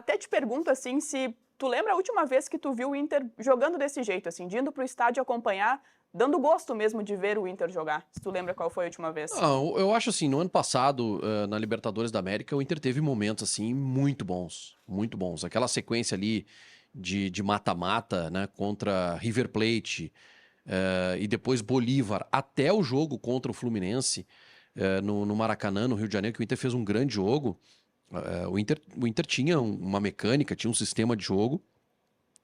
Até te pergunto, assim, se tu lembra a última vez que tu viu o Inter jogando desse jeito, assim, de indo pro estádio acompanhar, dando gosto mesmo de ver o Inter jogar? Se tu lembra qual foi a última vez? Não, eu acho assim, no ano passado, na Libertadores da América, o Inter teve momentos, assim, muito bons. Muito bons. Aquela sequência ali de mata-mata, né, contra River Plate, e depois Bolívar, até o jogo contra o Fluminense, no Maracanã, no Rio de Janeiro, que o Inter fez um grande jogo. O Inter tinha uma mecânica, tinha um sistema de jogo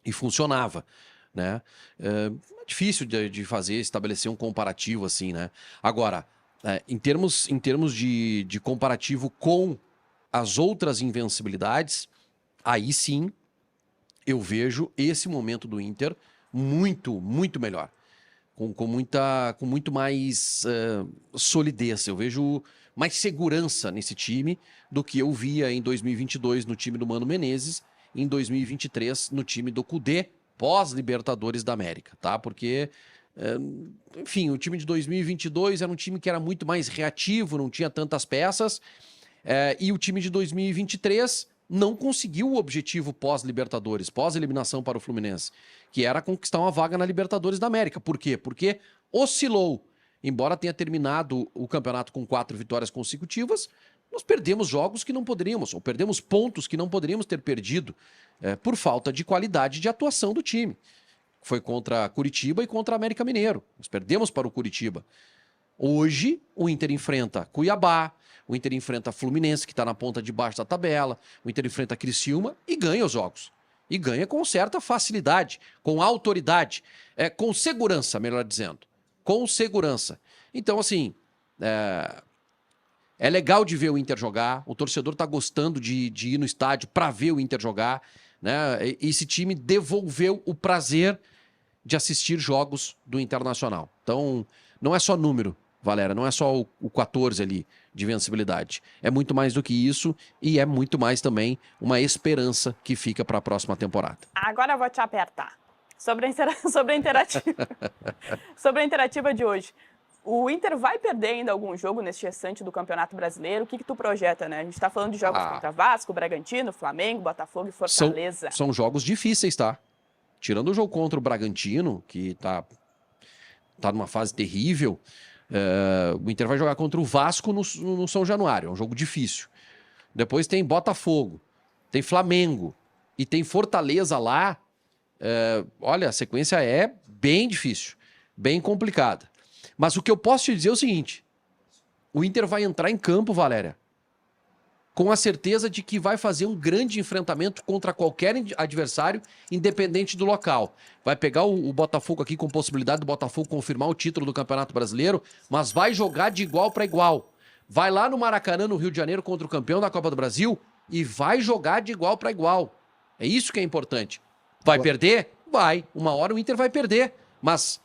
e funcionava, né? É difícil de fazer, estabelecer um comparativo assim, né? Agora, em termos de comparativo com as outras invencibilidades, aí sim eu vejo esse momento do Inter muito, muito melhor. Com muito mais solidez. Eu vejo mais segurança nesse time do que eu via em 2022 no time do Mano Menezes, em 2023 no time do Cudê, pós-Libertadores da América, tá? Porque, enfim, o time de 2022 era um time que era muito mais reativo, não tinha tantas peças, e o time de 2023 não conseguiu o objetivo pós-Libertadores, pós-eliminação para o Fluminense, que era conquistar uma vaga na Libertadores da América. Por quê? Porque oscilou. Embora tenha terminado o campeonato com 4 vitórias consecutivas, nós perdemos jogos que não poderíamos, ou perdemos pontos que não poderíamos ter perdido, por falta de qualidade de atuação do time. Foi contra Curitiba e contra América Mineiro. Nós perdemos para o Curitiba. Hoje, o Inter enfrenta Cuiabá, o Inter enfrenta Fluminense, que está na ponta de baixo da tabela, o Inter enfrenta Criciúma e ganha os jogos. E ganha com certa facilidade, com autoridade, com segurança, melhor dizendo. Com segurança. Então, assim, é legal de ver o Inter jogar, o torcedor está gostando de ir no estádio para ver o Inter jogar, né? Esse time devolveu o prazer de assistir jogos do Internacional. Então, não é só número, Valera, não é só o 14 ali de vencibilidade. É muito mais do que isso e é muito mais também uma esperança que fica para a próxima temporada. Agora eu vou te apertar. Sobre a interativa. Sobre a interativa de hoje. O Inter vai perder ainda algum jogo neste restante do Campeonato Brasileiro? O que tu projeta, né? A gente tá falando de jogos contra Vasco, Bragantino, Flamengo, Botafogo e Fortaleza. São jogos difíceis, tá? Tirando o jogo contra o Bragantino, que tá numa fase terrível, o Inter vai jogar contra o Vasco no São Januário. É um jogo difícil. Depois tem Botafogo, tem Flamengo e tem Fortaleza lá. Olha, a sequência é bem difícil, bem complicada. Mas o que eu posso te dizer é o seguinte: o Inter vai entrar em campo, Valéria, com a certeza de que vai fazer um grande enfrentamento contra qualquer adversário, independente do local. Vai pegar o Botafogo aqui com possibilidade do Botafogo confirmar o título do Campeonato Brasileiro, mas vai jogar de igual para igual. Vai lá no Maracanã, no Rio de Janeiro, contra o campeão da Copa do Brasil e vai jogar de igual para igual. É isso que é importante. Vai perder? Vai. Uma hora o Inter vai perder. Mas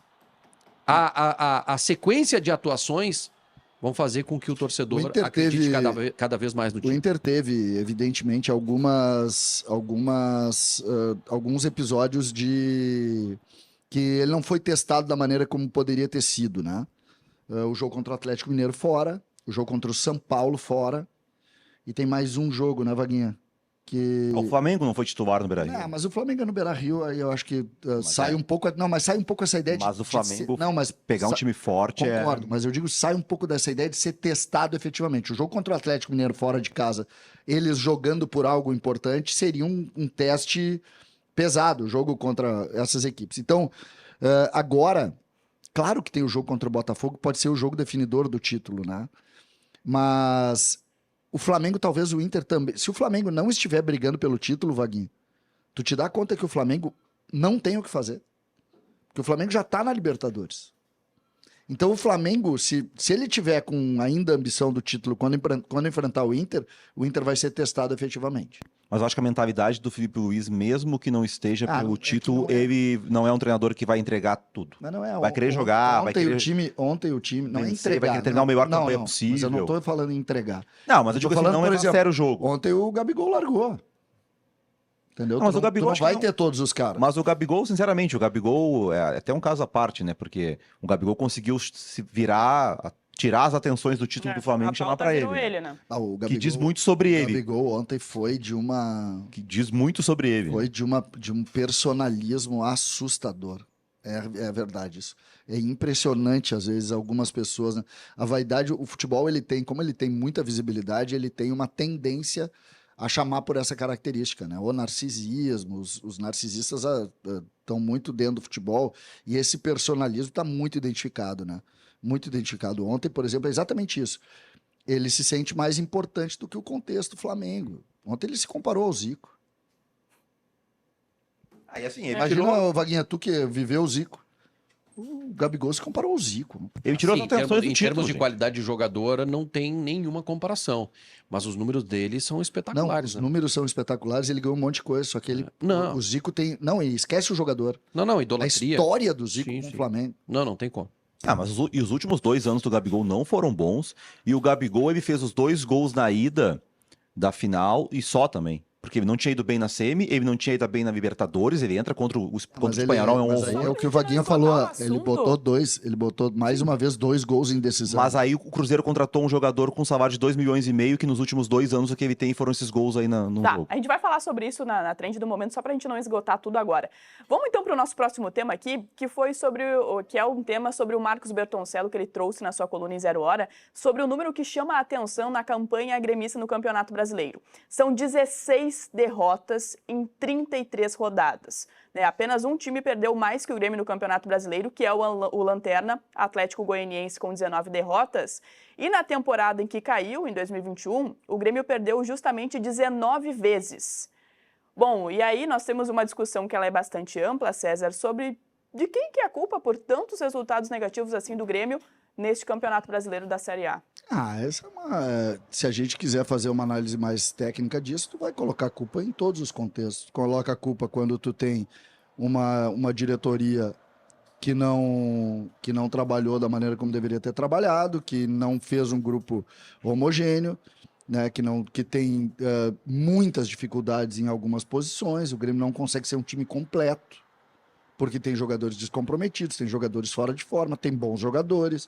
a sequência de atuações vão fazer com que o torcedor acredite cada vez mais no time. O Inter teve, evidentemente, alguns episódios que ele não foi testado da maneira como poderia ter sido, né? O jogo contra o Atlético Mineiro fora, o jogo contra o São Paulo fora, e tem mais um jogo, né, Vaguinha? O Flamengo não foi titular no Beira-Rio. Não, mas o Flamengo no Beira-Rio, aí eu acho que sai um pouco... Não, mas sai um pouco essa ideia mas o Flamengo pegar um time forte concordo, mas eu digo, sai um pouco dessa ideia de ser testado efetivamente. O jogo contra o Atlético Mineiro fora de casa, eles jogando por algo importante, seria um teste pesado, o jogo contra essas equipes. Então, agora, claro que tem o jogo contra o Botafogo, pode ser o jogo definidor do título, né? Mas... o Flamengo, talvez o Inter também... Se o Flamengo não estiver brigando pelo título, Vaguinho, tu te dá conta que o Flamengo não tem o que fazer. Porque o Flamengo já tá na Libertadores. Então o Flamengo, se ele tiver com ainda a ambição do título quando enfrentar o Inter vai ser testado efetivamente. Mas eu acho que a mentalidade do Felipe Luiz, mesmo que não esteja pelo título, ele não é um treinador que vai entregar tudo. Mas não é. Vai querer jogar, vai querer... Ontem o time não é entregar. Vai querer treinar a melhor campanha possível. Mas eu não tô falando em entregar. Não, mas eu digo assim, não é sério o jogo. Ontem o Gabigol largou. Entendeu? Não, mas o Gabigol não vai ter todos os caras. Mas o Gabigol, sinceramente, o Gabigol é até um caso à parte, né? Porque o Gabigol conseguiu se virar tirar as atenções do título do Flamengo e chamar pra ele. Né? O Gabigol, que diz muito sobre ele. O Gabigol ontem foi de uma... Que diz muito sobre ele. Foi de um personalismo assustador. É verdade isso. É impressionante, às vezes, algumas pessoas... Né? A vaidade, o futebol, ele tem, como ele tem muita visibilidade, ele tem uma tendência a chamar por essa característica, né? O narcisismo, os narcisistas estão muito dentro do futebol e esse personalismo está muito identificado, né? Muito identificado. Ontem, por exemplo, é exatamente isso. Ele se sente mais importante do que o contexto do Flamengo. Ontem ele se comparou ao Zico. Aí assim, ele Imagina, Vaguinha, tu que viveu o Zico. O Gabigol se comparou ao Zico. Ele tirou as atenções do em título, termos de gente. qualidade de jogador, não tem nenhuma comparação. Mas os números dele são espetaculares. Não, os números são espetaculares, ele ganhou um monte de coisa, só que ele... Não. O Zico tem... Não, ele esquece o jogador. Não, A idolatria. história do Zico Sim, com o sim. Flamengo. Não tem como. Mas os últimos 2 anos do Gabigol não foram bons. E o Gabigol, ele fez os 2 gols na ida da final e só também. Porque ele não tinha ido bem na semi, ele não tinha ido bem na Libertadores, ele entra contra o Espanhol, é um mas aí horror. é o que o Vaguinha falou, assunto. ele botou mais uma vez 2 gols em decisão. Mas aí o Cruzeiro contratou um jogador com um salário de 2,5 milhões, que nos últimos 2 anos o que ele tem foram esses gols aí no jogo. A gente vai falar sobre isso na trend do momento, só pra gente não esgotar tudo agora. Vamos então pro nosso próximo tema aqui, que é um tema sobre o Marcos Bertoncello, que ele trouxe na sua coluna em 0 Hora, sobre o número que chama a atenção na campanha gremista no Campeonato Brasileiro. São 16 derrotas em 33 rodadas. Né? Apenas um time perdeu mais que o Grêmio no Campeonato Brasileiro, que é o Lanterna, Atlético Goianiense, com 19 derrotas. E na temporada em que caiu, em 2021, o Grêmio perdeu justamente 19 vezes. Bom, e aí nós temos uma discussão que ela é bastante ampla, César, sobre de quem que é a culpa por tantos resultados negativos assim do Grêmio neste Campeonato Brasileiro da Série A. Essa é uma... Se a gente quiser fazer uma análise mais técnica disso, tu vai colocar a culpa em todos os contextos. Coloca a culpa quando tu tem uma diretoria que não trabalhou da maneira como deveria ter trabalhado, que não fez um grupo homogêneo, né, que tem muitas dificuldades em algumas posições. O Grêmio não consegue ser um time completo, porque tem jogadores descomprometidos, tem jogadores fora de forma, tem bons jogadores.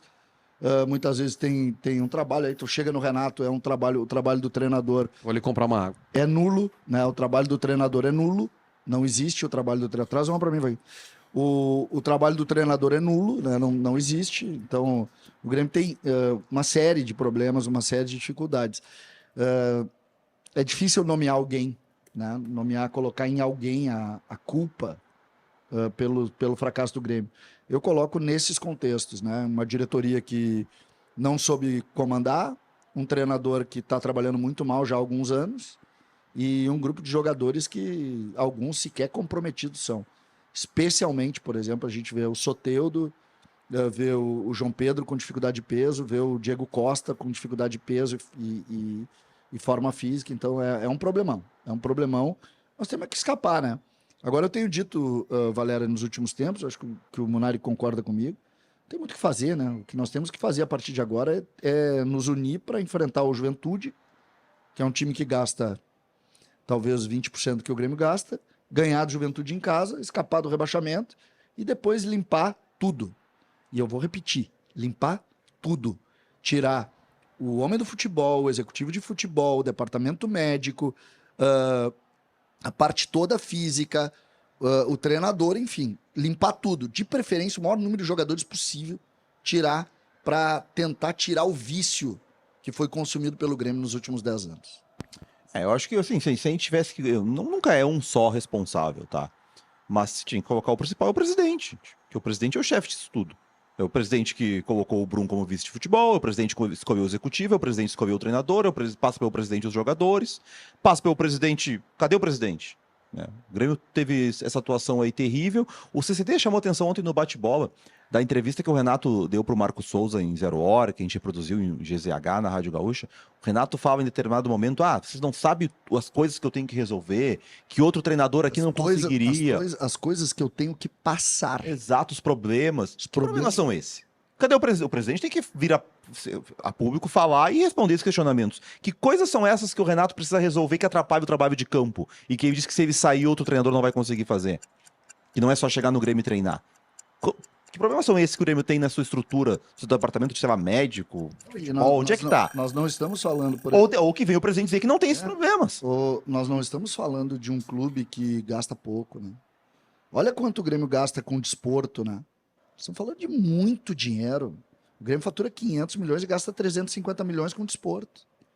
Muitas vezes tem um trabalho, aí tu chega no Renato, o trabalho do treinador... Vou ali comprar uma água. É nulo, né? O trabalho do treinador é nulo, não existe o trabalho do treinador. Traz uma para mim, vai. O trabalho do treinador é nulo, né? Não existe. Então, o Grêmio tem uma série de problemas, uma série de dificuldades. É difícil nomear alguém, né? Colocar em alguém a culpa pelo fracasso do Grêmio. Eu coloco nesses contextos, né? Uma diretoria que não soube comandar, um treinador que está trabalhando muito mal já há alguns anos e um grupo de jogadores que alguns sequer comprometidos são. Especialmente, por exemplo, a gente vê o Soteldo, vê o João Pedro com dificuldade de peso, vê o Diego Costa com dificuldade de peso e forma física. Então é um problemão. É um problemão. Nós temos que escapar, né? Agora, eu tenho dito, Valéria, nos últimos tempos, acho que o Munari concorda comigo, tem muito o que fazer, né? O que nós temos que fazer a partir de agora é nos unir para enfrentar o Juventude, que é um time que gasta talvez 20% do que o Grêmio gasta, ganhar do Juventude em casa, escapar do rebaixamento e depois limpar tudo. E eu vou repetir, limpar tudo. Tirar o homem do futebol, o executivo de futebol, o departamento médico, a parte toda física, o treinador, enfim, limpar tudo. De preferência, o maior número de jogadores possível, tirar para tentar tirar o vício que foi consumido pelo Grêmio nos últimos 10 anos. Eu acho que assim, se a gente tivesse que... Nunca é um só responsável, tá? Mas se tinha que colocar o principal é o presidente. Que o presidente é o chefe disso tudo. É o presidente que colocou o Brum como vice de futebol, é o presidente que escolheu o executivo, é o presidente que escolheu o treinador, passa pelo presidente os jogadores, passa pelo presidente... Cadê o presidente? O Grêmio teve essa atuação aí terrível. O CCD chamou atenção ontem no bate-bola da entrevista que o Renato deu para o Marco Souza em 0 Hora, que a gente reproduziu em GZH, na Rádio Gaúcha. O Renato fala em determinado momento, vocês não sabem as coisas que eu tenho que resolver, que outro treinador aqui não conseguiria. As coisas que eu tenho que passar. Exato, os problemas. Que problemas são esses? Cadê o presidente? O presidente tem que vir a público falar e responder esses questionamentos. Que coisas são essas que o Renato precisa resolver que atrapalham o trabalho de campo? E que ele diz que se ele sair, outro treinador não vai conseguir fazer? Que não é só chegar no Grêmio e treinar. Que problemas são esses que o Grêmio tem na sua estrutura, no seu departamento de, sei lá, médico? E Futebol, onde é que tá? Nós não estamos falando, por Ou que vem o presidente dizer que não tem esses problemas. nós não estamos falando de um clube que gasta pouco, né? Olha quanto o Grêmio gasta com desporto, né? Estamos falando de muito dinheiro. O Grêmio fatura 500 milhões e gasta 350 milhões com desporto.